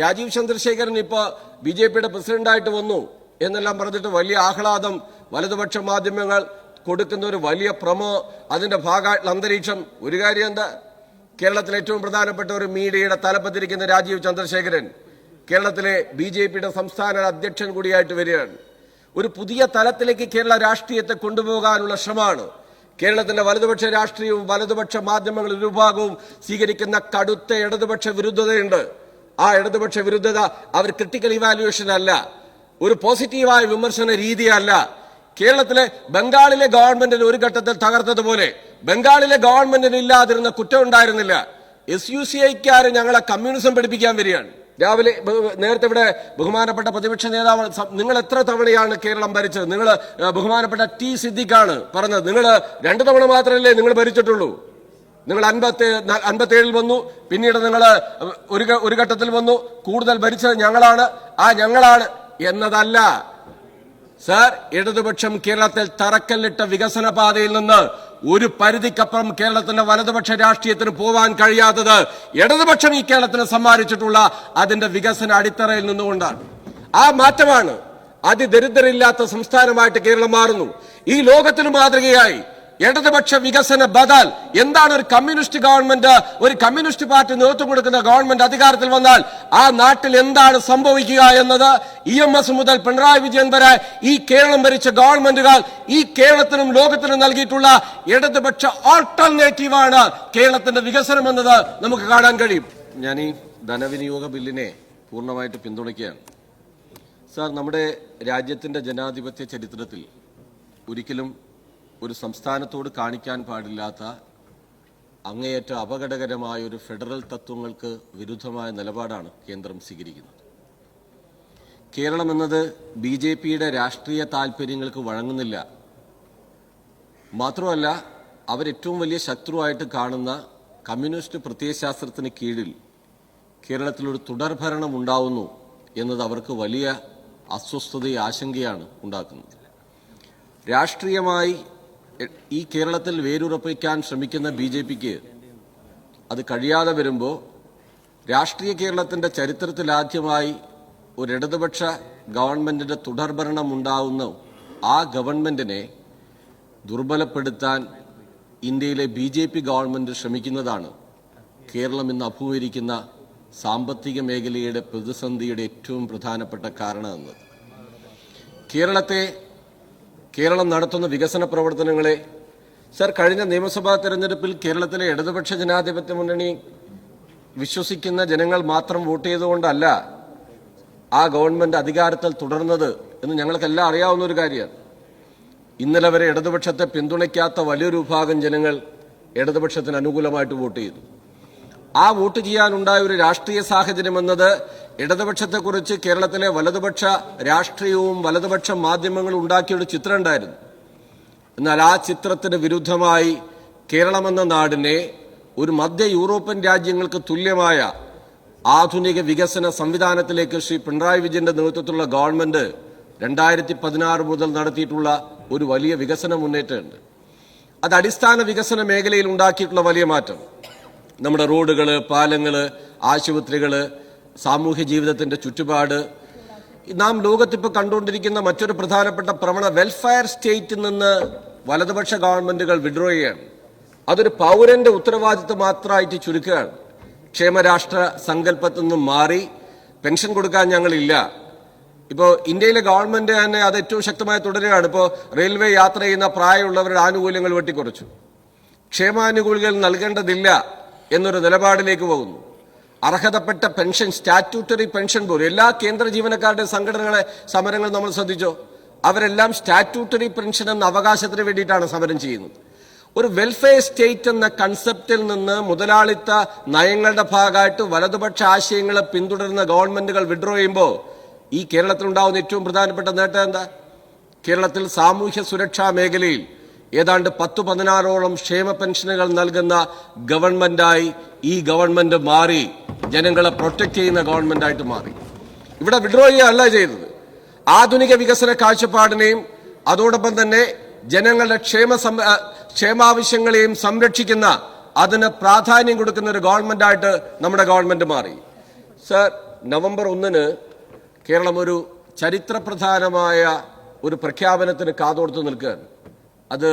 രാജീവ് ചന്ദ്രശേഖരൻ ഇപ്പോൾ ബിജെപിയുടെ പ്രസിഡന്റായിട്ട് വന്നു എന്നെല്ലാം പറഞ്ഞിട്ട് വലിയ ആഹ്ലാദം വലതുപക്ഷ മാധ്യമങ്ങൾ കൊടുക്കുന്ന ഒരു വലിയ പ്രമോ, അതിന്റെ ഭാഗമായിട്ടുള്ള അന്തരീക്ഷം. ഒരു കാര്യം എന്താ, കേരളത്തിലെ ഏറ്റവും പ്രധാനപ്പെട്ട ഒരു മീഡിയയുടെ തലപ്പത്തിരിക്കുന്ന രാജീവ് ചന്ദ്രശേഖരൻ കേരളത്തിലെ ബിജെപിയുടെ സംസ്ഥാന അധ്യക്ഷൻ കൂടിയായിട്ട് വരികയാണ്. ഒരു പുതിയ തലത്തിലേക്ക് കേരള രാഷ്ട്രീയത്തെ കൊണ്ടുപോകാനുള്ള ശ്രമമാണ്. കേരളത്തിന്റെ വലതുപക്ഷ രാഷ്ട്രീയവും വലതുപക്ഷ മാധ്യമങ്ങൾ ഇരുഭാഗവും സ്വീകരിക്കുന്ന കടുത്ത ഇടതുപക്ഷ വിരുദ്ധതയുണ്ട്. ആ ഇടതുപക്ഷ വിരുദ്ധത അവർ ക്രിട്ടിക്കൽ ഇവാലുവേഷൻ അല്ല, ഒരു പോസിറ്റീവായ വിമർശന രീതിയല്ല. കേരളത്തിലെ ബംഗാളിലെ ഗവൺമെന്റിന് ഒരു ഘട്ടത്തിൽ തകർത്തതുപോലെ ബംഗാളിലെ ഗവൺമെന്റിന് ഇല്ലാതിരുന്ന കുറ്റം ഉണ്ടായിരുന്നില്ല. SUCIക്കാര് ഞങ്ങളെ കമ്മ്യൂണിസം പഠിപ്പിക്കാൻ വരികയാണ്. രാവിലെ നേരത്തെ ഇവിടെ ബഹുമാനപ്പെട്ട പ്രതിപക്ഷ നേതാവ്, നിങ്ങൾ എത്ര തവണയാണ് കേരളം ഭരിച്ചത്? നിങ്ങൾ ബഹുമാനപ്പെട്ട T. സിദ്ദിഖാണ് പറഞ്ഞത്, നിങ്ങൾ 2 തവണ മാത്രമല്ലേ നിങ്ങൾ ഭരിച്ചിട്ടുള്ളൂ. നിങ്ങൾ 57 വന്നു, പിന്നീട് നിങ്ങൾ ഒരു ഘട്ടത്തിൽ വന്നു, കൂടുതൽ ഭരിച്ചത് ഞങ്ങളാണ്. ആ ഞങ്ങളാണ് എന്നതല്ല സർ, ഇടതുപക്ഷം കേരളത്തിൽ തറക്കല്ലിട്ട വികസന പാതയിൽ നിന്ന് ഒരു പരിധിക്കപ്പുറം കേരളത്തിന്റെ വലതുപക്ഷ രാഷ്ട്രീയത്തിന് പോവാൻ കഴിയാത്തത് ഇടതുപക്ഷം ഈ കേരളത്തിന് സമ്മാനിച്ചിട്ടുള്ള അതിന്റെ വികസന അടിത്തറയിൽ നിന്നുകൊണ്ടാണ്. ആ മാറ്റമാണ്. അതിദരിദ്രരില്ലാത്ത സംസ്ഥാനമായിട്ട് കേരളം മാറുന്നു. ഈ ലോകത്തിന് മാതൃകയായി ഇടതുപക്ഷ വികസന ബദൽ എന്താണ്? ഒരു കമ്മ്യൂണിസ്റ്റ് ഗവൺമെന്റ്, ഒരു കമ്മ്യൂണിസ്റ്റ് പാർട്ടി നേതൃത്വം കൊടുക്കുന്ന ഗവൺമെന്റ് അധികാരത്തിൽ വന്നാൽ ആ നാട്ടിൽ എന്താണ് സംഭവിക്കുക എന്നത് EMS മുതൽ പിണറായി വിജയൻ വരെ ഈ കേരളം ഭരിച്ച ഗവൺമെന്റുകൾ ഈ കേരളത്തിനും ലോകത്തിനും നൽകിയിട്ടുള്ള ഇടതുപക്ഷ ഓൾട്ടർനേറ്റീവാണ് കേരളത്തിന്റെ വികസനം എന്നത് നമുക്ക് കാണാൻ കഴിയും. ഞാൻ ഈ ധനവിനിയോഗ ബില്ലിനെ പൂർണ്ണമായിട്ട് പിന്തുണയ്ക്കുകയാണ്. സാർ, നമ്മുടെ രാജ്യത്തിന്റെ ജനാധിപത്യ ചരിത്രത്തിൽ ഒരിക്കലും ഒരു സംസ്ഥാനത്തോട് കാണിക്കാൻ പാടില്ലാത്ത അങ്ങേയറ്റ അപകടകരമായ ഒരു ഫെഡറൽ തത്വങ്ങൾക്ക് വിരുദ്ധമായ നിലപാടാണ് കേന്ദ്രം സ്വീകരിക്കുന്നത്. കേരളം എന്നത് BJPയുടെ രാഷ്ട്രീയ താൽപര്യങ്ങൾക്ക് വഴങ്ങുന്നില്ല. മാത്രമല്ല, അവരേറ്റവും വലിയ ശത്രുവായിട്ട് കാണുന്ന കമ്മ്യൂണിസ്റ്റ് പ്രത്യയശാസ്ത്രത്തിന് കീഴിൽ കേരളത്തിലൊരു തുടർഭരണം ഉണ്ടാവുന്നു എന്നത് അവർക്ക് വലിയ അസ്വസ്ഥതയും ആശങ്കയാണ് ഉണ്ടാക്കുന്നത്. രാഷ്ട്രീയമായി ഈ കേരളത്തിൽ വേരുറപ്പിക്കാൻ ശ്രമിക്കുന്ന BJPക്ക് അത് കഴിയാതെ വരുമ്പോൾ രാഷ്ട്രീയ കേരളത്തിന്റെ ചരിത്രത്തിൽ ആദ്യമായി ഒരു ഇടതുപക്ഷ ഗവൺമെന്റിന്റെ തുടർഭരണം ഉണ്ടാവുന്ന ആ ഗവൺമെന്റിനെ ദുർബലപ്പെടുത്താൻ ഇന്ത്യയിലെ BJP ഗവൺമെന്റ് ശ്രമിക്കുന്നതാണ് കേരളം ഇന്ന് അഭിമുഖീകരിക്കുന്ന സാമ്പത്തിക മേഖലയുടെ പ്രതിസന്ധിയുടെ ഏറ്റവും പ്രധാനപ്പെട്ട കാരണം എന്നത്. കേരളം നടത്തുന്ന വികസന പ്രവർത്തനങ്ങളെ സർ, കഴിഞ്ഞ നിയമസഭാ തെരഞ്ഞെടുപ്പിൽ കേരളത്തിലെ ഇടതുപക്ഷ ജനാധിപത്യ മുന്നണി വിശ്വസിക്കുന്ന ജനങ്ങൾ മാത്രം വോട്ട് ചെയ്തുകൊണ്ടല്ല ആ ഗവൺമെന്റ് അധികാരത്തിൽ തുടർന്നത് എന്ന് ഞങ്ങൾക്കെല്ലാം അറിയാവുന്ന ഒരു കാര്യമാണ്. ഇന്നലെ വരെ ഇടതുപക്ഷത്തെ പിന്തുണയ്ക്കാത്ത വലിയൊരു വിഭാഗം ജനങ്ങൾ ഇടതുപക്ഷത്തിന് അനുകൂലമായിട്ട് വോട്ട് ചെയ്തു. ആ വോട്ട് ചെയ്യാനുണ്ടായ ഒരു രാഷ്ട്രീയ സാഹചര്യം എന്നത് ഇടതുപക്ഷത്തെക്കുറിച്ച് കേരളത്തിലെ വലതുപക്ഷ രാഷ്ട്രീയവും വലതുപക്ഷ മാധ്യമങ്ങളും ഉണ്ടാക്കിയൊരു ചിത്രം ഉണ്ടായിരുന്നു. എന്നാൽ ആ ചിത്രത്തിന് വിരുദ്ധമായി കേരളമെന്ന നാടിനെ ഒരു മധ്യ യൂറോപ്യൻ രാജ്യങ്ങൾക്ക് തുല്യമായ ആധുനിക വികസന സംവിധാനത്തിലേക്ക് ശ്രീ പിണറായി വിജയന്റെ നേതൃത്വത്തിലുള്ള ഗവൺമെന്റ് 2016 മുതൽ നടത്തിയിട്ടുള്ള ഒരു വലിയ വികസന മുന്നേറ്റമുണ്ട്. അത് അടിസ്ഥാന വികസന മേഖലയിൽ ഉണ്ടാക്കിയിട്ടുള്ള വലിയ മാറ്റം. നമ്മുടെ റോഡുകൾ, പാലങ്ങൾ, ആശുപത്രികൾ, സാമൂഹ്യ ജീവിതത്തിന്റെ ചുറ്റുപാട്, നാം ലോകത്തിപ്പോൾ കണ്ടുകൊണ്ടിരിക്കുന്ന മറ്റൊരു പ്രധാനപ്പെട്ട പ്രവണത വെൽഫെയർ സ്റ്റേറ്റിൽ നിന്ന് വലതുപക്ഷ ഗവൺമെന്റുകൾ വിഡ്രോ ചെയ്യുകയാണ്. അതൊരു പൗരന്റെ ഉത്തരവാദിത്വം മാത്രമായിട്ട് ചുരുക്കുകയാണ്. ക്ഷേമരാഷ്ട്ര സങ്കല്പത്തിൽ നിന്നും മാറി പെൻഷൻ കൊടുക്കാൻ ഞങ്ങളില്ല. ഇപ്പോൾ ഇന്ത്യയിലെ ഗവൺമെന്റ് തന്നെ അത് ഏറ്റവും ശക്തമായി തുടരുകയാണ്. ഇപ്പോൾ റെയിൽവേ യാത്ര ചെയ്യുന്ന പ്രായമുള്ളവരുടെ ആനുകൂല്യങ്ങൾ വെട്ടിക്കുറച്ചു. ക്ഷേമാനുകൂല്യങ്ങൾ നൽകേണ്ടതില്ല എന്നൊരു നിലപാടിലേക്ക് പോകുന്നു. അർഹതപ്പെട്ട പെൻഷൻ, സ്റ്റാറ്റ്യൂട്ടറി പെൻഷൻ പോലും എല്ലാ കേന്ദ്ര ജീവനക്കാരുടെ സംഘടനകളെ സമരങ്ങൾ നമ്മൾ ശ്രദ്ധിച്ചോ? അവരെല്ലാം സ്റ്റാറ്റ്യൂട്ടറി പെൻഷൻ എന്ന അവകാശത്തിന് വേണ്ടിയിട്ടാണ് സമരം ചെയ്യുന്നത്. ഒരു വെൽഫെയർ സ്റ്റേറ്റ് എന്ന കൺസെപ്റ്റിൽ നിന്ന് മുതലാളിത്ത നയങ്ങളുടെ ഭാഗമായിട്ട് വലതുപക്ഷ ആശയങ്ങളെ പിന്തുടരുന്ന ഗവൺമെന്റുകൾ വിഡ്രോ ചെയ്യുമ്പോൾ ഈ കേരളത്തിലുണ്ടാവുന്ന ഏറ്റവും പ്രധാനപ്പെട്ട നേട്ടം എന്താ? കേരളത്തിൽ സാമൂഹ്യ സുരക്ഷാ മേഖലയിൽ ഏതാണ്ട് 10-16ഓളം ക്ഷേമ പെൻഷനുകൾ നൽകുന്ന ഗവൺമെന്റായി ഈ ഗവൺമെന്റ് മാറി. ജനങ്ങളെ പ്രൊട്ടക്ട് ചെയ്യുന്ന ഗവൺമെന്റായിട്ട് മാറി. ഇവിടെ വിഡ്രോ ചെയ്യുകയല്ല ചെയ്തത്. ആധുനിക വികസന കാഴ്ചപ്പാടിനെയും അതോടൊപ്പം തന്നെ ജനങ്ങളുടെ ക്ഷേമാവശ്യങ്ങളെയും സംരക്ഷിക്കുന്ന, അതിന് പ്രാധാന്യം കൊടുക്കുന്ന ഒരു ഗവൺമെന്റായിട്ട് നമ്മുടെ ഗവൺമെന്റ് മാറി. സർ, നവംബർ 1 കേരളം ഒരു ചരിത്രപ്രധാനമായ ഒരു പ്രഖ്യാപനത്തിന് കാതോർത്ത് നിൽക്കുകയാണ്. അത്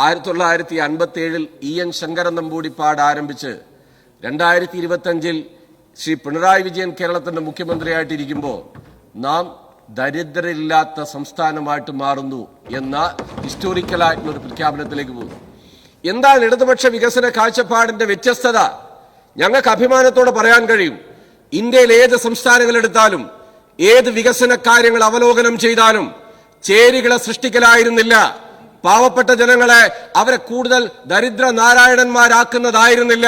1957 EN ശങ്കരൻ നമ്പൂതിരിപ്പാട് ആരംഭിച്ച് 2025 ശ്രീ പിണറായി വിജയൻ കേരളത്തിന്റെ മുഖ്യമന്ത്രിയായിട്ടിരിക്കുമ്പോൾ നാം ദരിദ്രരില്ലാത്ത സംസ്ഥാനമായിട്ട് മാറുന്നു എന്ന ഹിസ്റ്റോറിക്കലായിട്ടുള്ള ഒരു പ്രഖ്യാപനത്തിലേക്ക് പോകുന്നു. എന്താണ് ഇടതുപക്ഷ വികസന കാഴ്ചപ്പാടിന്റെ വ്യത്യസ്തത? ഞങ്ങൾക്ക് അഭിമാനത്തോടെ പറയാൻ കഴിയും, ഇന്ത്യയിൽ ഏത് സംസ്ഥാനങ്ങളെടുത്താലും ഏത് വികസന കാര്യങ്ങൾ അവലോകനം ചെയ്താലും ചേരികളെ സൃഷ്ടിക്കലായിരുന്നില്ല, പാവപ്പെട്ട ജനങ്ങളെ അവരെ കൂടുതൽ ദരിദ്ര നാരായണന്മാരാക്കുന്നതായിരുന്നില്ല.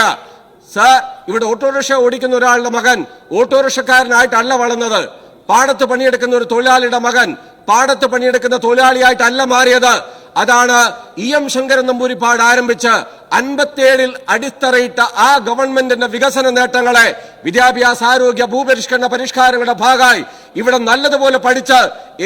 സർ, ഇവിടെ ഓട്ടോറിക്ഷ ഓടിക്കുന്ന ഒരാളുടെ മകൻ ഓട്ടോറിക്ഷക്കാരനായിട്ടല്ല വളർന്നത്. പാടത്ത് പണിയെടുക്കുന്ന ഒരു തൊഴിലാളിയുടെ മകൻ പാടത്ത് പണിയെടുക്കുന്ന തൊഴിലാളിയായിട്ടല്ല മാറിയത്. അതാണ് EM ശങ്കരൻ നമ്പൂതിരിപ്പാട് ആരംഭിച്ച് 57 അടിത്തറയിട്ട ആ ഗവൺമെന്റിന്റെ വികസന നേട്ടങ്ങളെ വിദ്യാഭ്യാസ, ആരോഗ്യ, ഭൂപരിഷ്കരണ പരിഷ്കാരങ്ങളുടെ ഭാഗമായി ഇവിടെ നല്ലതുപോലെ പഠിച്ച്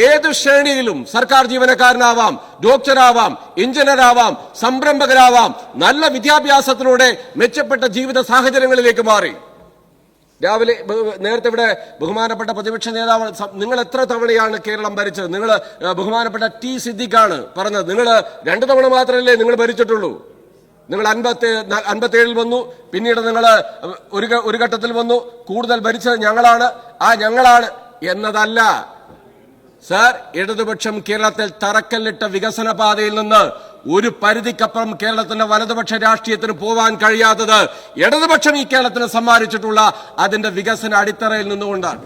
ഏത് ശ്രേണിയിലും സർക്കാർ ജീവനക്കാരനാവാം, ഡോക്ടറാവാം, എഞ്ചിനീയറാവാം, സംരംഭകരാവാം, നല്ല വിദ്യാഭ്യാസത്തിലൂടെ മെച്ചപ്പെട്ട ജീവിത സാഹചര്യങ്ങളിലേക്ക് മാറി. നേരത്തെ ഇവിടെ ബഹുമാനപ്പെട്ട പ്രതിപക്ഷ നേതാവ്, നിങ്ങൾ എത്ര തവണയാണ് കേരളം ഭരിച്ചത്? നിങ്ങൾ ബഹുമാനപ്പെട്ട T സിദ്ദിഖാണ് പറഞ്ഞത്, നിങ്ങൾ 2 തവണ മാത്രമല്ലേ നിങ്ങൾ ഭരിച്ചിട്ടുള്ളൂ. നിങ്ങൾ 57 വന്നു, പിന്നീട് നിങ്ങൾ ഒരു ഘട്ടത്തിൽ വന്നു, കൂടുതൽ ഭരിച്ചത് ഞങ്ങളാണ്. ആ ഞങ്ങളാണ് എന്നതല്ല സർ, ഇടതുപക്ഷം കേരളത്തിൽ തറക്കല്ലിട്ട വികസന പാതയിൽ നിന്ന് ഒരു പരിധിക്കപ്പുറം കേരളത്തിന്റെ വലതുപക്ഷ രാഷ്ട്രീയത്തിന് പോവാൻ കഴിയാത്തത് ഇടതുപക്ഷം ഈ കേരളത്തിന് സമ്മാനിച്ചിട്ടുള്ള അതിന്റെ വികസന അടിത്തറയിൽ നിന്നുകൊണ്ടാണ്.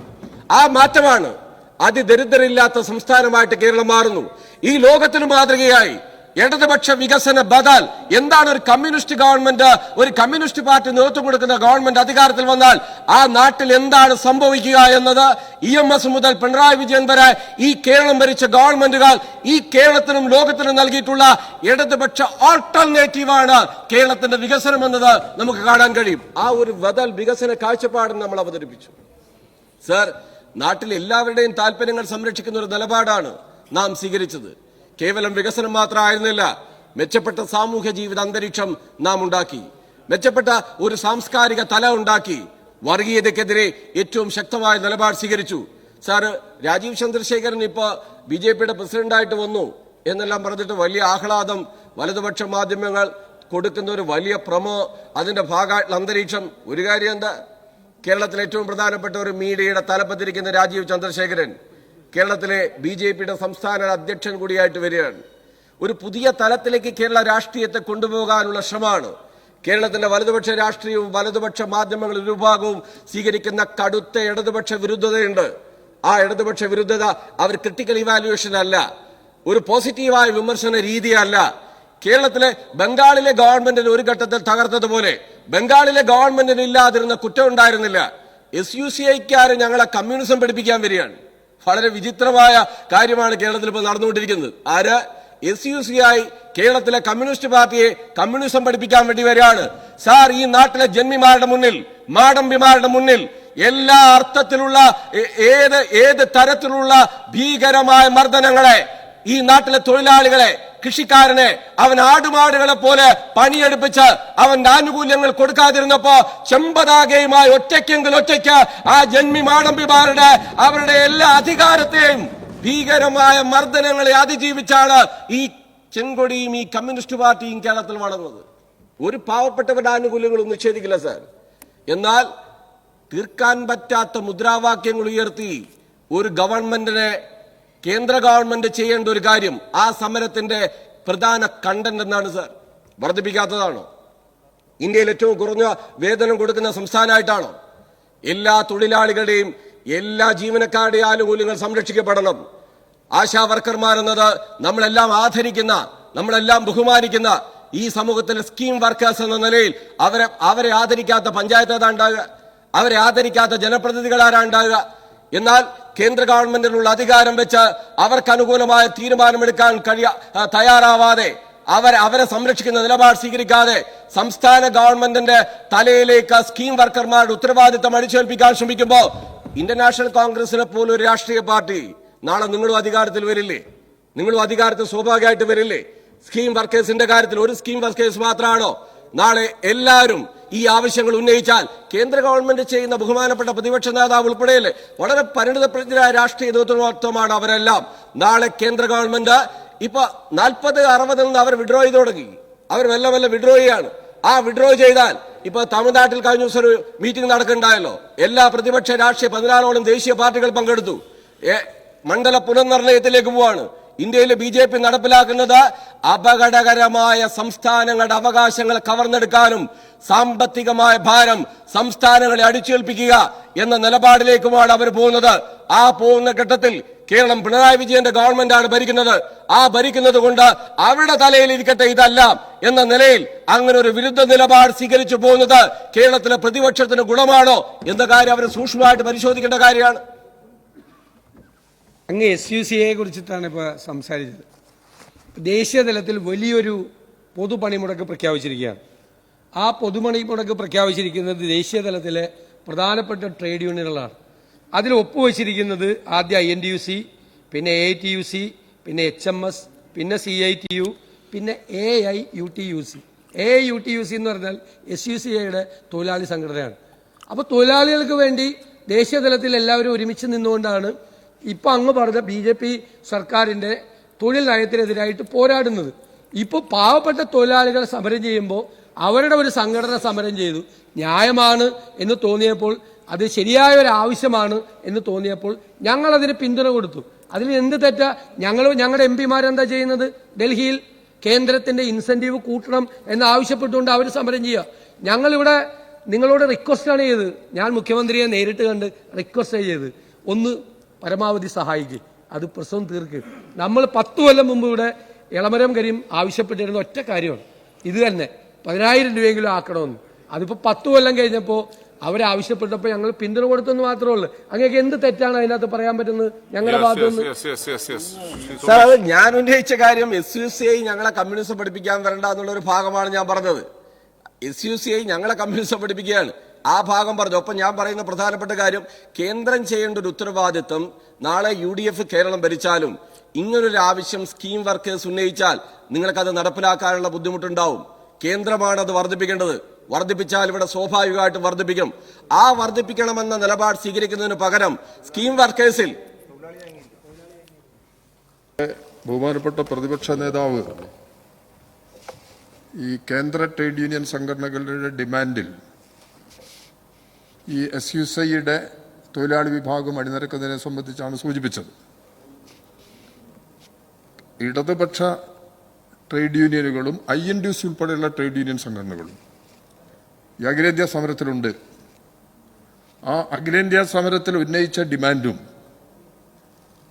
ആ മാറ്റമാണ് അതിദരിദ്രരില്ലാത്ത സംസ്ഥാനമായിട്ട് കേരളം മാറുന്നു. ഈ ലോകത്തിന് മാതൃകയായി ഇടതുപക്ഷ വികസന ബദൽ എന്താണ്? ഒരു കമ്മ്യൂണിസ്റ്റ് ഗവൺമെന്റ്, ഒരു കമ്മ്യൂണിസ്റ്റ് പാർട്ടി നേതൃത്വം കൊടുക്കുന്ന ഗവൺമെന്റ് അധികാരത്തിൽ വന്നാൽ ആ നാട്ടിൽ എന്താണ് സംഭവിക്കുക എന്നത് EMS മുതൽ പിണറായി വിജയൻ വരെ ഈ കേരളം ഭരിച്ച ഗവൺമെന്റുകൾ ഈ കേരളത്തിനും ലോകത്തിനും നൽകിയിട്ടുള്ള ഇടതുപക്ഷ ഓൾട്ടർനേറ്റീവാണ് കേരളത്തിന്റെ വികസനം എന്നത് നമുക്ക് കാണാൻ കഴിയും. ആ ഒരു ബദൽ വികസന കാഴ്ചപ്പാട് നമ്മൾ അവതരിപ്പിച്ചു. സർ, നാട്ടിൽ എല്ലാവരുടെയും താല്പര്യങ്ങൾ സംരക്ഷിക്കുന്ന ഒരു നിലപാടാണ് നാം സ്വീകരിച്ചത്. കേവലം വികസനം മാത്രമായിരുന്നില്ല, മെച്ചപ്പെട്ട സാമൂഹ്യ ജീവിത അന്തരീക്ഷം നാം ഉണ്ടാക്കി, മെച്ചപ്പെട്ട ഒരു സാംസ്കാരിക തല ഉണ്ടാക്കി, വർഗീയതയ്ക്കെതിരെ ഏറ്റവും ശക്തമായ നിലപാട് സ്വീകരിച്ചു. സാറ്, രാജീവ് ചന്ദ്രശേഖരൻ ഇപ്പൊ BJPയുടെ പ്രസിഡന്റായിട്ട് വന്നു എന്നെല്ലാം പറഞ്ഞിട്ട് വലിയ ആഹ്ലാദം വലതുപക്ഷ മാധ്യമങ്ങൾ കൊടുക്കുന്ന ഒരു വലിയ പ്രമോ, അതിന്റെ ഭാഗമായിട്ടുള്ള അന്തരീക്ഷം. ഒരു കാര്യം എന്താ, കേരളത്തിലെ ഏറ്റവും പ്രധാനപ്പെട്ട ഒരു മീഡിയയുടെ തലപ്പത്തിരിക്കുന്ന രാജീവ് ചന്ദ്രശേഖരൻ കേരളത്തിലെ BJPയുടെ സംസ്ഥാന അധ്യക്ഷൻ കൂടിയായിട്ട് വരികയാണ്. ഒരു പുതിയ തലത്തിലേക്ക് കേരള രാഷ്ട്രീയത്തെ കൊണ്ടുപോകാനുള്ള ശ്രമമാണ്. കേരളത്തിന്റെ വലതുപക്ഷ രാഷ്ട്രീയവും വലതുപക്ഷ മാധ്യമങ്ങൾ വിഭാഗവും സ്വീകരിക്കുന്ന കടുത്ത ഇടതുപക്ഷ വിരുദ്ധതയുണ്ട്. ആ ഇടതുപക്ഷ വിരുദ്ധത അവർ ക്രിട്ടിക്കൽ ഇവാലുവേഷൻ അല്ല, ഒരു പോസിറ്റീവായ വിമർശന രീതിയല്ല. കേരളത്തിലെ ബംഗാളിലെ ഗവൺമെന്റിന് ഒരു ഘട്ടത്തിൽ തകർത്തതുപോലെ ബംഗാളിലെ ഗവൺമെന്റിന് ഇല്ലാതിരുന്ന കുറ്റം ഉണ്ടായിരുന്നില്ല. SUCIക്കാര് ഞങ്ങളെ കമ്മ്യൂണിസം പഠിപ്പിക്കാൻ വരികയാണ്. വളരെ വിചിത്രമായ കാര്യമാണ് കേരളത്തിൽ ഇപ്പോൾ നടന്നുകൊണ്ടിരിക്കുന്നത്. ആര്? SUCI കേരളത്തിലെ കമ്മ്യൂണിസ്റ്റ് പാർട്ടിയെ കമ്മ്യൂണിസം പഠിപ്പിക്കാൻ വേണ്ടി വരികയാണ്. സാർ, ഈ നാട്ടിലെ ജന്മിമാരുടെ മുന്നിൽ, മാടമ്പിമാരുടെ മുന്നിൽ എല്ലാ അർത്ഥത്തിലുള്ള ഏത് തരത്തിലുള്ള ഭീകരമായ മർദ്ദനങ്ങളെ ഈ നാട്ടിലെ തൊഴിലാളികളെ, കൃഷിക്കാരനെ അവൻ ആടുമാടുകളെ പോലെ പണിയെടുപ്പിച്ച് അവന്റെ ആനുകൂല്യങ്ങൾ കൊടുക്കാതിരുന്നപ്പോ ചെമ്പതാകയുമായി ഒറ്റയ്ക്ക് ആ ജന്മി മാടമ്പിമാരുടെ അവരുടെ എല്ലാ അധികാരത്തെയും ഭീകരമായ മർദ്ദനങ്ങളെ അതിജീവിച്ചാണ് ഈ ചെങ്കൊടിയും ഈ കമ്മ്യൂണിസ്റ്റ് പാർട്ടിയും കേരളത്തിൽ വളർന്നത്. ഒരു പാവപ്പെട്ടവരുടെ ആനുകൂല്യങ്ങളും നിഷേധിക്കില്ല സാർ. എന്നാൽ തീർക്കാൻ പറ്റാത്ത മുദ്രാവാക്യങ്ങൾ ഉയർത്തി ഒരു ഗവൺമെന്റിനെ, കേന്ദ്ര ഗവൺമെന്റ് ചെയ്യേണ്ട ഒരു കാര്യം, ആ സമരത്തിന്റെ പ്രധാന കണ്ടന്റ് എന്താണ് സാർ? വർദ്ധിപ്പിക്കാത്തതാണോ? ഇന്ത്യയിൽ ഏറ്റവും കുറഞ്ഞ വേതനം കൊടുക്കുന്ന സംസ്ഥാനമായിട്ടാണോ? എല്ലാ തൊഴിലാളികളുടെയും എല്ലാ ജീവനക്കാരുടെയും ആനുകൂല്യങ്ങൾ സംരക്ഷിക്കപ്പെടണം. ആശാ വർക്കർമാരെന്നത് നമ്മളെല്ലാം ആദരിക്കുന്ന, നമ്മളെല്ലാം ബഹുമാനിക്കുന്ന ഈ സമൂഹത്തിലെ സ്കീം വർക്കേഴ്സ് എന്ന നിലയിൽ അവരെ ആദരിക്കാത്ത പഞ്ചായത്ത് ഏതാ ഉണ്ടാകുക? അവരെ ആദരിക്കാത്ത ജനപ്രതിനിധികൾ ആരാ ഉണ്ടാകുക? എന്നാൽ കേന്ദ്ര ഗവൺമെന്റിനുള്ള അധികാരം വെച്ച് അവർക്ക് അനുകൂലമായ തീരുമാനമെടുക്കാൻ തയ്യാറാവാതെ, അവരെ സംരക്ഷിക്കുന്ന നിലപാട് സ്വീകരിക്കാതെ സംസ്ഥാന ഗവൺമെന്റിന്റെ തലയിലേക്ക് സ്കീം വർക്കർമാരുടെ ഉത്തരവാദിത്തം അടിച്ചേൽപ്പിക്കാൻ ശ്രമിക്കുമ്പോൾ ഇന്റർനാഷണൽ കോൺഗ്രസിനെ പോലും ഒരു രാഷ്ട്രീയ പാർട്ടി നാളെ നിങ്ങളും അധികാരത്തിൽ വരില്ലേ? നിങ്ങളും അധികാരത്തിൽ സ്വാഭാവികമായിട്ട് വരില്ലേ? സ്കീം വർക്കേഴ്സിന്റെ കാര്യത്തിൽ ഒരു സ്കീം വർക്കേഴ്സ് മാത്രമാണോ നാളെ എല്ലാവരും ഈ ആവശ്യങ്ങൾ ഉന്നയിച്ചാൽ കേന്ദ്ര ഗവൺമെന്റ് ചെയ്യുന്ന ബഹുമാനപ്പെട്ട പ്രതിപക്ഷ നേതാവ് ഉൾപ്പെടെയല്ലേ വളരെ പരിണിതപ്രജ്ഞരായ രാഷ്ട്രീയ നേതൃത്വമാണ് അവരെല്ലാം. നാളെ കേന്ദ്ര ഗവൺമെന്റ് ഇപ്പൊ 40-60 നിന്ന് അവർ വിഡ്രോ ചെയ്ത് തുടങ്ങി. അവർ മെല്ലെ വിഡ്രോ ചെയ്യാണ്. ആ വിഡ്രോ ചെയ്താൽ ഇപ്പൊ തമിഴ്നാട്ടിൽ കഴിഞ്ഞ ദിവസം ഒരു മീറ്റിംഗ് നടക്കുന്നുണ്ടായല്ലോ. എല്ലാ പ്രതിപക്ഷ രാഷ്ട്രീയ 14ഓളം ദേശീയ പാർട്ടികൾ പങ്കെടുത്തു. മണ്ഡല പുനർനിർണയത്തിലേക്ക് പോവാണ്. ഇന്ത്യയിലെ BJP നടപ്പിലാക്കുന്നത് അപകടകരമായ സംസ്ഥാനങ്ങളുടെ അവകാശങ്ങൾ കവർന്നെടുക്കാനും സാമ്പത്തികമായ ഭാരം സംസ്ഥാനങ്ങളെ അടിച്ചേൽപ്പിക്കുക എന്ന നിലപാടിലേക്കുമാണ് അവർ പോകുന്നത്. ആ പോകുന്ന ഘട്ടത്തിൽ കേരളം പിണറായി വിജയന്റെ ഗവൺമെന്റാണ് ഭരിക്കുന്നത്. ആ ഭരിക്കുന്നത് കൊണ്ട് അവരുടെ തലയിൽ ഇരിക്കട്ടെ ഇതല്ല എന്ന നിലയിൽ അങ്ങനെ ഒരു വിരുദ്ധ നിലപാട് സ്വീകരിച്ചു പോകുന്നത് കേരളത്തിലെ പ്രതിപക്ഷത്തിന് ഗുണമാണോ എന്ന കാര്യം അവർ സൂക്ഷ്മമായിട്ട് പരിശോധിക്കേണ്ട കാര്യമാണ്. അങ്ങ് SUCയെ കുറിച്ചിട്ടാണ് ഇപ്പോൾ സംസാരിച്ചത്. ദേശീയ തലത്തിൽ വലിയൊരു പൊതുപണിമുടക്ക് പ്രഖ്യാപിച്ചിരിക്കുകയാണ്. ആ പൊതുപണിമുടക്ക് പ്രഖ്യാപിച്ചിരിക്കുന്നത് ദേശീയ തലത്തിലെ പ്രധാനപ്പെട്ട ട്രേഡ് യൂണിയനുകളാണ്. അതിൽ ഒപ്പുവച്ചിരിക്കുന്നത് ആദ്യം INTUC, പിന്നെ AITUC, പിന്നെ HMS, പിന്നെ CITU, പിന്നെ AIUTUC. AIUTUC എന്ന് പറഞ്ഞാൽ SUCയുടെ തൊഴിലാളി സംഘടനയാണ്. അപ്പോൾ തൊഴിലാളികൾക്ക് വേണ്ടി ദേശീയ തലത്തിൽ എല്ലാവരും ഒരുമിച്ച് നിന്നുകൊണ്ടാണ് ഇപ്പം അങ്ങ് പറഞ്ഞ BJP സർക്കാരിൻ്റെ തൊഴിൽ നയത്തിനെതിരായിട്ട് പോരാടുന്നത്. ഇപ്പോൾ പാവപ്പെട്ട തൊഴിലാളികൾ സമരം ചെയ്യുമ്പോൾ അവരുടെ ഒരു സംഘടന സമരം ചെയ്തു, ന്യായമാണ് എന്ന് തോന്നിയപ്പോൾ, അത് ശരിയായ ഒരു ആവശ്യമാണ് എന്ന് തോന്നിയപ്പോൾ ഞങ്ങളതിന് പിന്തുണ കൊടുത്തു. അതിൽ എന്ത് തെറ്റാ? ഞങ്ങളുടെ MP-മാരെന്താ ചെയ്യുന്നത്? ഡൽഹിയിൽ കേന്ദ്രത്തിന്റെ ഇൻസെന്റീവ് കൂട്ടണം എന്ന് ആവശ്യപ്പെട്ടുകൊണ്ട് അവർ സമരം ചെയ്യുക. ഞങ്ങളിവിടെ നിങ്ങളോട് റിക്വസ്റ്റാണ് ചെയ്തത്. ഞാൻ മുഖ്യമന്ത്രിയെ നേരിട്ട് കണ്ട് റിക്വസ്റ്റ് ചെയ്ത് ഒന്ന് പരമാവധി സഹായിക്കുക, അത് പ്രശ്നം തീർക്കുക. നമ്മൾ 10 കൊല്ലം മുമ്പ് ഇവിടെ ഇളമരം കരീം ആവശ്യപ്പെട്ടിരുന്ന ഒറ്റ കാര്യമാണ് ഇത് തന്നെ, 10,000 രൂപയെങ്കിലും ആക്കണമെന്ന്. അതിപ്പോൾ 10 കൊല്ലം കഴിഞ്ഞപ്പോൾ അവരാവശ്യപ്പെട്ടപ്പോൾ ഞങ്ങൾ പിന്തുണ കൊടുത്തെന്ന് മാത്രമേ ഉള്ളൂ. അങ്ങനെയൊക്കെ എന്ത് തെറ്റാണ് അതിനകത്ത് പറയാൻ പറ്റുന്നത് ഞങ്ങളുടെ ഭാഗത്തുനിന്ന്? സാർ, അത് ഞാൻ ഉന്നയിച്ച കാര്യം SUCI ഞങ്ങളെ കമ്മ്യൂണിസം പഠിപ്പിക്കാൻ വരണ്ട എന്നുള്ളൊരു ഭാഗമാണ് ഞാൻ പറഞ്ഞത്. SUCI ഞങ്ങളെ കമ്മ്യൂണിസം പഠിപ്പിക്കുകയാണ്, ആ ഭാഗം പറഞ്ഞു. ഒപ്പം ഞാൻ പറയുന്ന പ്രധാനപ്പെട്ട കാര്യം, കേന്ദ്രം ചെയ്യേണ്ട ഒരു ഉത്തരവാദിത്വം, നാളെ UDF കേരളം ഭരിച്ചാലും ഇങ്ങനൊരു ആവശ്യം സ്കീം വർക്കേഴ്സ് ഉന്നയിച്ചാൽ നിങ്ങൾക്കത് നടപ്പിലാക്കാനുള്ള ബുദ്ധിമുട്ടുണ്ടാവും. കേന്ദ്രമാണ് അത് വർദ്ധിപ്പിക്കേണ്ടത്. വർദ്ധിപ്പിച്ചാൽ ഇവിടെ സ്വാഭാവികമായിട്ടും വർദ്ധിപ്പിക്കും. ആ വർദ്ധിപ്പിക്കണമെന്ന നിലപാട് സ്വീകരിക്കുന്നതിന് പകരം സ്കീം വർക്കേഴ്സിൽ ബഹുമാനപ്പെട്ട പ്രതിപക്ഷ നേതാവ് ഈ കേന്ദ്ര ട്രേഡ് യൂണിയൻ സംഘടനകളുടെ ഡിമാൻഡിൽ ഈ SUCIയുടെ തൊഴിലാളി വിഭാഗം അണിനിരക്കുന്നതിനെ സംബന്ധിച്ചാണ് സൂചിപ്പിച്ചത്. ഇടതുപക്ഷ ട്രേഡ് യൂണിയനുകളും INTUC ഉൾപ്പെടെയുള്ള ട്രേഡ് യൂണിയൻ സംഘടനകളും ഈ അഖിലേന്ത്യാ സമരത്തിലുണ്ട്. ആ അഖിലേന്ത്യാ സമരത്തിൽ ഉന്നയിച്ച ഡിമാൻഡും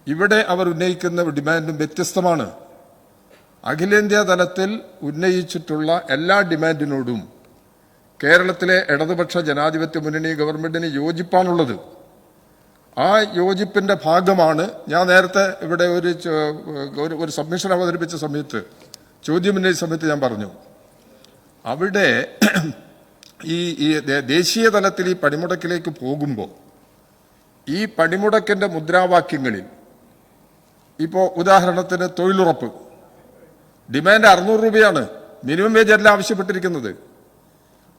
ഇവിടെ അവർ ഉന്നയിക്കുന്ന ഡിമാൻഡും വ്യത്യസ്തമാണ്. അഖിലേന്ത്യാ തലത്തിൽ ഉന്നയിച്ചിട്ടുള്ള എല്ലാ ഡിമാൻഡിനോടും കേരളത്തിലെ ഇടതുപക്ഷ ജനാധിപത്യ മുന്നണി ഗവൺമെന്റിന് യോജിപ്പാണുള്ളത്. ആ യോജിപ്പിന്റെ ഭാഗമാണ് ഞാൻ നേരത്തെ ഇവിടെ ഒരു സബ്മിഷൻ അവതരിപ്പിച്ച സമയത്ത്, ചോദ്യം ഉന്നയിച്ച സമയത്ത് ഞാൻ പറഞ്ഞു, അവിടെ ഈ ദേശീയ തലത്തിൽ ഈ പണിമുടക്കിലേക്ക് പോകുമ്പോൾ ഈ പണിമുടക്കിന്റെ മുദ്രാവാക്യങ്ങളിൽ ഇപ്പോൾ ഉദാഹരണത്തിന് തൊഴിലുറപ്പ് ഡിമാൻഡ് 600 രൂപയാണ്. മിനിമം വേജ് അല്ല ആവശ്യപ്പെട്ടിരിക്കുന്നത്.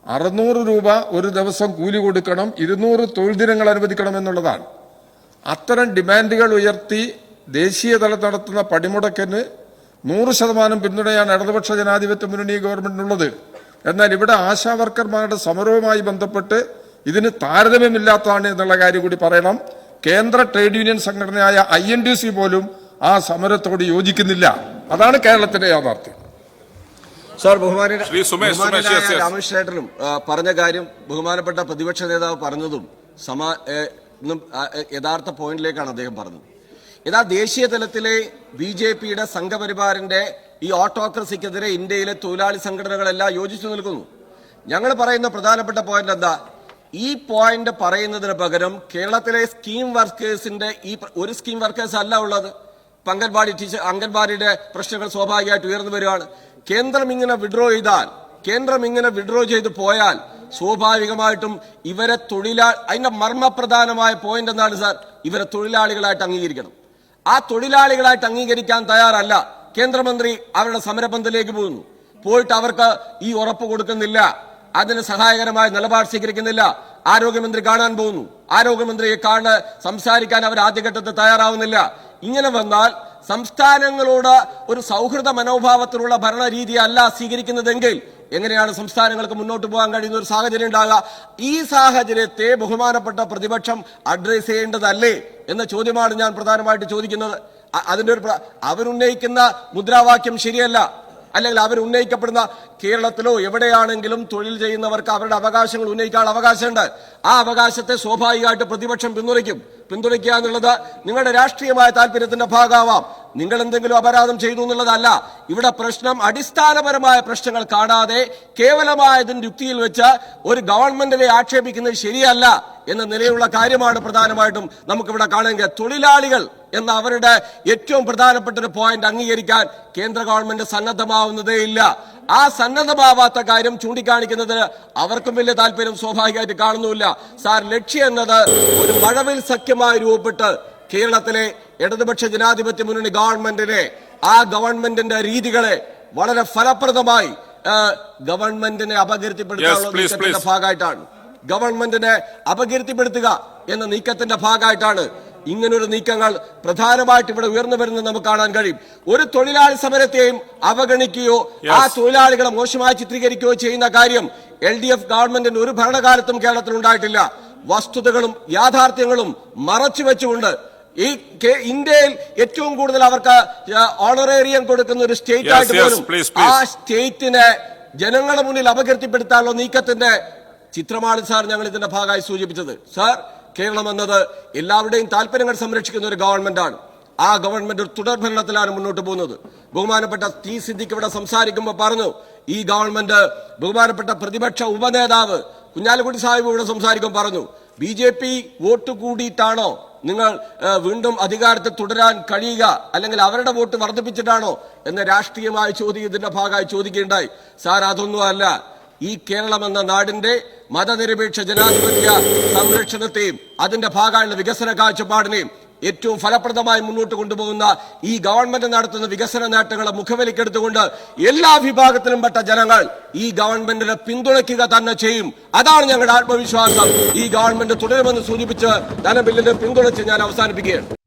600 രൂപ ഒരു ദിവസം കൂലി കൊടുക്കണം, 200 തൊഴിൽ ദിനങ്ങൾ അനുവദിക്കണം എന്നുള്ളതാണ്. അത്തരം ഡിമാൻഡുകൾ ഉയർത്തി ദേശീയ തലത്തിൽ നടത്തുന്ന പണിമുടക്കിന് 100% പിന്തുണയാണ് ഇടതുപക്ഷ ജനാധിപത്യ മുന്നണി ഗവൺമെന്റിനുള്ളത്. എന്നാൽ ഇവിടെ ആശാവർക്കർമാരുടെ സമരവുമായി ബന്ധപ്പെട്ട് ഇതിന് താരതമ്യമില്ലാത്തതാണ് എന്നുള്ള കാര്യം കൂടി പറയണം. കേന്ദ്ര ട്രേഡ് യൂണിയൻ സംഘടനയായ INTUC പോലും ആ സമരത്തോട് യോജിക്കുന്നില്ല. അതാണ് കേരളത്തിന്റെ യാഥാർത്ഥ്യം. സാർ, ബഹുമാനായ രാമേഷ് ചേട്ടനും പറഞ്ഞ കാര്യം ബഹുമാനപ്പെട്ട പ്രതിപക്ഷ നേതാവ് പറഞ്ഞതും യഥാർത്ഥ പോയിന്റിലേക്കാണ് അദ്ദേഹം പറഞ്ഞത്. ദേശീയ തലത്തിലെ BJPയുടെ സംഘപരിവാറിന്റെ ഈ ഓട്ടോക്രസിക്കെതിരെ ഇന്ത്യയിലെ തൊഴിലാളി സംഘടനകളെല്ലാം യോജിച്ചു നിൽക്കുന്നു. ഞങ്ങൾ പറയുന്ന പ്രധാനപ്പെട്ട പോയിന്റ് എന്താ? ഈ പോയിന്റ് പറയുന്നതിന് പകരം കേരളത്തിലെ സ്കീം വർക്കേഴ്സിന്റെ ഒരു സ്കീം വർക്കേഴ്സ് അല്ല ഉള്ളത്. അംഗൻവാടിയുടെ പ്രശ്നങ്ങൾ സ്വാഭാവികമായിട്ട് ഉയർന്നു വരികയാണ്. കേന്ദ്രം ഇങ്ങനെ വിഡ്രോ ചെയ്ത് പോയാൽ സ്വാഭാവികമായിട്ടും ഇവരെ അതിന്റെ മർമ്മപ്രധാനമായ പോയിന്റ് എന്താണ് സാർ? ഇവരെ തൊഴിലാളികളായിട്ട് അംഗീകരിക്കണം. ആ തൊഴിലാളികളായിട്ട് അംഗീകരിക്കാൻ തയ്യാറല്ല കേന്ദ്രമന്ത്രി. അവരുടെ സമരപന്തലിലേക്ക് പോയിട്ട് അവർക്ക് ഈ ഉറപ്പ് കൊടുക്കുന്നില്ല, അതിന് സഹായകരമായ നിലപാട് സ്വീകരിക്കുന്നില്ല. ആരോഗ്യമന്ത്രി കാണാൻ പോകുന്നു, ആരോഗ്യമന്ത്രിയെ സംസാരിക്കാൻ അവർ ആദ്യഘട്ടത്തിൽ തയ്യാറാവുന്നില്ല. ഇങ്ങനെ വന്നാൽ സംസ്ഥാനങ്ങളോട് ഒരു സൗഹൃദ മനോഭാവത്തിലുള്ള ഭരണരീതി അല്ല സ്വീകരിക്കുന്നതെങ്കിൽ എങ്ങനെയാണ് സംസ്ഥാനങ്ങൾക്ക് മുന്നോട്ട് പോകാൻ കഴിയുന്ന ഒരു സാഹചര്യം ഉണ്ടാകുക? ഈ സാഹചര്യത്തെ ബഹുമാനപ്പെട്ട പ്രതിപക്ഷം അഡ്രസ് ചെയ്യേണ്ടതല്ലേ എന്ന ചോദ്യമാണ് ഞാൻ പ്രധാനമായിട്ട് ചോദിക്കുന്നത്. അതിന്റെ അവരുന്നയിക്കുന്ന മുദ്രാവാക്യം ശരിയല്ല, അല്ലെങ്കിൽ അവരുന്നയിക്കപ്പെടുന്ന കേരളത്തിലോ എവിടെയാണെങ്കിലും തൊഴിൽ ചെയ്യുന്നവർക്ക് അവരുടെ അവകാശങ്ങൾ ഉന്നയിക്കാനുള്ള അവകാശമുണ്ട്. ആ അവകാശത്തെ സ്വാഭാവികമായിട്ട് പ്രതിപക്ഷം പിന്തുണയ്ക്കുക എന്നുള്ളത് നിങ്ങളുടെ രാഷ്ട്രീയമായ താല്പര്യത്തിന്റെ ഭാഗമാവാം. നിങ്ങൾ എന്തെങ്കിലും അപരാധം ചെയ്തു എന്നുള്ളതല്ല ഇവിടെ പ്രശ്നം. അടിസ്ഥാനപരമായ പ്രശ്നങ്ങൾ കാണാതെ കേവലമായതിന്റെ യുക്തിയിൽ വെച്ച് ഒരു ഗവൺമെന്റിനെ ആക്ഷേപിക്കുന്നത് ശരിയല്ല എന്ന നിലയിലുള്ള കാര്യമാണ് പ്രധാനമായിട്ടും നമുക്കിവിടെ കാണുക. തൊഴിലാളികൾ എന്ന അവരുടെ ഏറ്റവും പ്രധാനപ്പെട്ട ഒരു പോയിന്റ് അംഗീകരിക്കാൻ കേന്ദ്ര ഗവൺമെന്റ് സന്നദ്ധമാവുന്നതേ ഇല്ല. ആ സന്നദ്ധമാവാത്ത കാര്യം ചൂണ്ടിക്കാണിക്കുന്നതിന് അവർക്കും വലിയ താല്പര്യം സ്വാഭാവികമായിട്ട് കാണുന്നുമില്ല. സാർ, ലക്ഷ്യം എന്നത് ഒരു മഴവിൽ സഖ്യമായി രൂപപ്പെട്ട് കേരളത്തിലെ ഇടതുപക്ഷ ജനാധിപത്യ മുന്നണി ഗവൺമെന്റിനെ, ആ ഗവൺമെന്റിന്റെ രീതികളെ വളരെ ഫലപ്രദമായി ഗവൺമെന്റിനെ അപകീർത്തിപ്പെടുത്താനുള്ള ഭാഗമായിട്ടാണ്, ഗവൺമെന്റിനെ അപകീർത്തിപ്പെടുത്തുക എന്ന നീക്കത്തിന്റെ ഭാഗമായിട്ടാണ് ഇങ്ങനൊരു നീക്കങ്ങൾ പ്രധാനമായിട്ട് ഇവിടെ ഉയർന്നു വരുന്നത് നമുക്ക് കാണാൻ കഴിയും. ഒരു തൊഴിലാളി സമരത്തെയും അവഗണിക്കുകയോ ആ തൊഴിലാളികളെ മോശമായി ചിത്രീകരിക്കുകയോ ചെയ്യുന്ന കാര്യം LDF ഗവൺമെന്റിന്റെ ഒരു ഭരണകാലത്തും കേരളത്തിൽ ഉണ്ടായിട്ടില്ല. വസ്തുതകളും യാഥാർത്ഥ്യങ്ങളും മറച്ചു വെച്ചുകൊണ്ട് ഈ ഇന്ത്യയിൽ ഏറ്റവും കൂടുതൽ അവർക്ക് ഓണറേറിയം കൊടുക്കുന്ന ഒരു സ്റ്റേറ്റ് ആയിട്ട് പോലും ആ സ്റ്റേറ്റിനെ ജനങ്ങളുടെ മുന്നിൽ അപകീർത്തിപ്പെടുത്താനുള്ള നീക്കത്തിന്റെ ചിത്രമാണ് സാർ ഞങ്ങൾ ഇതിന്റെ ഭാഗമായി സൂചിപ്പിച്ചത്. സാർ, കേരളം എന്നത് എല്ലാവരുടെയും താല്പര്യങ്ങൾ സംരക്ഷിക്കുന്ന ഒരു ഗവൺമെന്റാണ്. ആ ഗവൺമെന്റ് ഒരു തുടർഭരണത്തിലാണ് മുന്നോട്ട് പോകുന്നത്. ബഹുമാനപ്പെട്ട ടി സിദ്ദിഖ് ഇവിടെ സംസാരിക്കുമ്പോൾ പറഞ്ഞു, ഈ ഗവൺമെന്റ്, ബഹുമാനപ്പെട്ട പ്രതിപക്ഷ ഉപനേതാവ് കുഞ്ഞാലിക്കുട്ടി സാഹിബ് ഇവിടെ സംസാരിക്കുമ്പോൾ പറഞ്ഞു, BJP വോട്ട് കൂടിയിട്ടാണോ നിങ്ങൾ വീണ്ടും അധികാരത്തിൽ തുടരാൻ കഴിയുക, അല്ലെങ്കിൽ അവരുടെ വോട്ട് വർദ്ധിപ്പിച്ചിട്ടാണോ എന്ന രാഷ്ട്രീയമായ ചോദ്യം ഇതിന്റെ ഭാഗമായി ചോദിക്കുകയുണ്ടായി. സാർ, അതൊന്നും അല്ല. ഈ കേരളം എന്ന നാടിന്റെ മതനിരപേക്ഷ ജനാധിപത്യ സംരക്ഷണത്തെയും അതിന്റെ ഭാഗമായുള്ള വികസന കാഴ്ചപ്പാടിനെയും ഏറ്റവും ഫലപ്രദമായി മുന്നോട്ട് കൊണ്ടുപോകുന്ന ഈ ഗവൺമെന്റ് നടത്തുന്ന വികസന നേട്ടങ്ങളെ മുഖവിലക്കെടുത്തുകൊണ്ട് എല്ലാ വിഭാഗത്തിലും പെട്ട ജനങ്ങൾ ഈ ഗവൺമെന്റിനെ പിന്തുണയ്ക്കുക തന്നെ ചെയ്യും. അതാണ് ഞങ്ങളുടെ ആത്മവിശ്വാസം. ഈ ഗവൺമെന്റ് തുടരുമെന്ന് സൂചിപ്പിച്ച് ധനബില്ലിനെ പിന്തുണച്ച് ഞാൻ അവസാനിപ്പിക്കുകയാണ്.